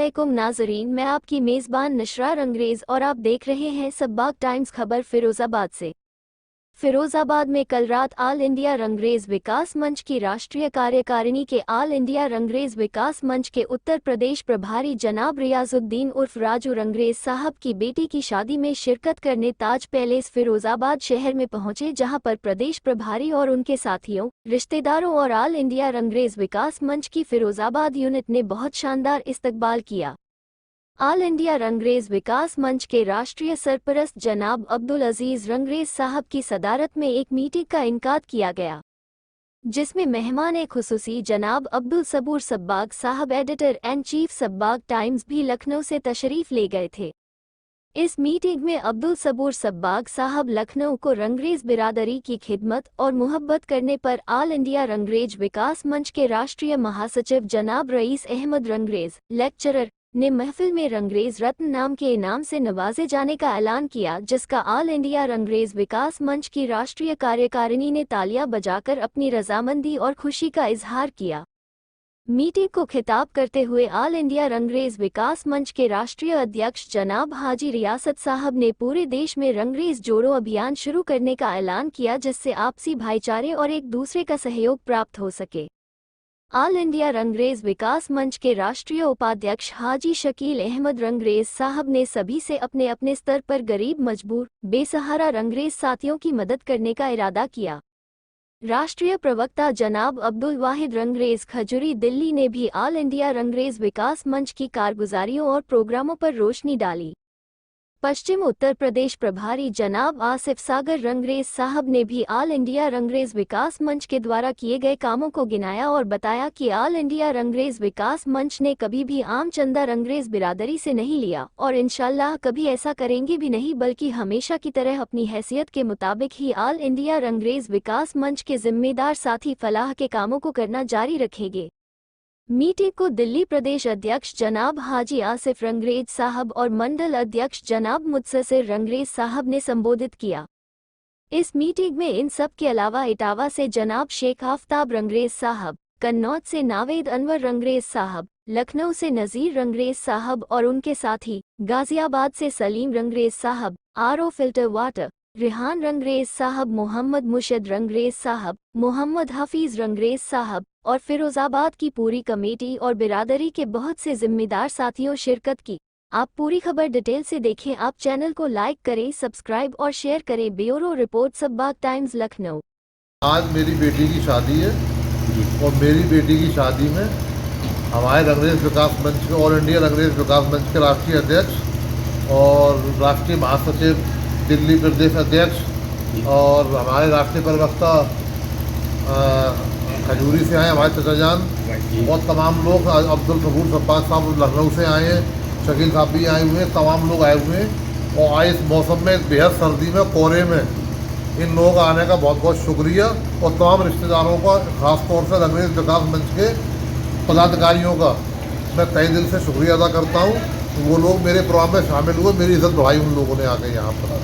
अस्सलामुअलैकुम नाजरीन, मैं आपकी मेज़बान नशरार अंग्रेज़ और आप देख रहे हैं सबबाग टाइम्स। खबर फिरोज़ाबाद से। फिरोज़ाबाद में कल रात ऑल इंडिया रंगरेज़ विकास मंच की राष्ट्रीय कार्यकारिणी के ऑल इंडिया रंगरेज़ विकास मंच के उत्तर प्रदेश प्रभारी जनाब रियाजुद्दीन उर्फ राजू रंगरेज़ साहब की बेटी की शादी में शिरकत करने ताज पैलेस फिरोज़ाबाद शहर में पहुंचे, जहां पर प्रदेश प्रभारी और उनके साथियों, रिश्तेदारों और ऑल इंडिया रंगरेज़ विकास मंच की फिरोज़ाबाद यूनिट ने बहुत शानदार इस्तकबाल किया। ऑल इंडिया रंगरेज़ विकास मंच के राष्ट्रीय सरपरस्त जनाब अब्दुल अजीज रंगरेज़ साहब की सदारत में एक मीटिंग का इनकाद किया गया, जिसमें मेहमान खुसूसी जनाब अब्दुल सबूर सब्बाग साहब, एडिटर एंड चीफ सबबाग टाइम्स भी लखनऊ से तशरीफ ले गए थे। इस मीटिंग में अब्दुल सबूर सब्बाग साहब लखनऊ को रंगरेज़ बिरादरी की खिदमत और मुहब्बत करने पर ऑल इंडिया रंगरेज़ विकास मंच के राष्ट्रीय महासचिव जनाब रईस अहमद रंगरेज़ लेक्चरर ने महफिल में रंगरेज़ रत्न नाम के इनाम से नवाजे जाने का ऐलान किया, जिसका ऑल इंडिया रंगरेज़ विकास मंच की राष्ट्रीय कार्यकारिणी ने तालियां बजाकर अपनी रजामंदी और खुशी का इजहार किया। मीटिंग को खिताब करते हुए ऑल इंडिया रंगरेज़ विकास मंच के राष्ट्रीय अध्यक्ष जनाब हाजी रियासत साहब ने पूरे देश में रंगरेज़ जोड़ो अभियान शुरू करने का ऐलान किया, जिससे आपसी भाईचारे और एक दूसरे का सहयोग प्राप्त हो सके। ऑल इंडिया रंगरेज़ विकास मंच के राष्ट्रीय उपाध्यक्ष हाजी शकील अहमद रंगरेज़ साहब ने सभी से अपने अपने स्तर पर गरीब, मजबूर, बेसहारा रंगरेज़ साथियों की मदद करने का इरादा किया। राष्ट्रीय प्रवक्ता जनाब अब्दुल वाहिद रंगरेज़ खजूरी दिल्ली ने भी ऑल इंडिया रंगरेज़ विकास मंच की कारगुजारियों और प्रोग्रामों पर रोशनी डाली। पश्चिम उत्तर प्रदेश प्रभारी जनाब आसिफ सागर रंगरेज़ साहब ने भी ऑल इंडिया रंगरेज़ विकास मंच के द्वारा किए गए कामों को गिनाया और बताया कि ऑल इंडिया रंगरेज़ विकास मंच ने कभी भी आम चंदा रंगरेज़ बिरादरी से नहीं लिया और इंशाअल्लाह कभी ऐसा करेंगे भी नहीं, बल्कि हमेशा की तरह अपनी हैसियत के मुताबिक ही ऑल इंडिया रंगरेज़ विकास मंच के जिम्मेदार साथी फलाह के कामों को करना जारी रखेंगे। मीटिंग को दिल्ली प्रदेश अध्यक्ष जनाब हाजी आसिफ रंगरेज़ साहब और मंडल अध्यक्ष जनाब मुदस्सिर रंगरेज़ साहब ने संबोधित किया। इस मीटिंग में इन सब के अलावा इटावा से जनाब शेख आफ्ताब रंगरेज़ साहब, कन्नौज से नावेद अनवर रंगरेज़ साहब, लखनऊ से नज़ीर रंगरेज़ साहब और उनके साथी, गाजियाबाद से सलीम रंगरेज़ साहब, RO filter water, Rihan Rangrez साहब, मोहम्मद मुशद रंगरेज़ साहब, मोहम्मद हफीज़ रंगरेज़ साहब और फिरोज़ाबाद की पूरी कमेटी और बिरादरी के बहुत से जिम्मेदार साथियों शिरकत की। आप पूरी खबर डिटेल से देखें। आप चैनल को लाइक करें, सब्सक्राइब और शेयर करें। ब्यूरो रिपोर्ट, सबबाग टाइम्स, लखनऊ। आज मेरी बेटी की शादी है और मेरी बेटी की शादी में हमारे रंगरेज़ विकास मंच के, ऑल इंडिया रंगरेज़ विकास मंच के राष्ट्रीय अध्यक्ष और राष्ट्रीय महासचिव, दिल्ली प्रदेश अध्यक्ष और हमारे राष्ट्रीय प्रवक्ता खजूरी से आए, हमारे चचा जान और तमाम लोग, अब्दुल सबूर सब्बाग साहब लखनऊ से आए हैं, शकील साहब भी आए हुए हैं, तमाम लोग आए हुए हैं। और आए इस मौसम में, बेहद सर्दी में, कोहरे में, इन लोगों का आने का बहुत बहुत शुक्रिया और तमाम रिश्तेदारों का, ख़ासतौर से रंगरेज़ विकास मंच के पदाधिकारियों का मैं तहे दिल से शुक्रिया अदा करता हूँ। वो लोग मेरे प्रोग्राम में शामिल हुए, मेरी इज़्ज़त बढ़ाई उन लोगों ने आके यहाँ पर।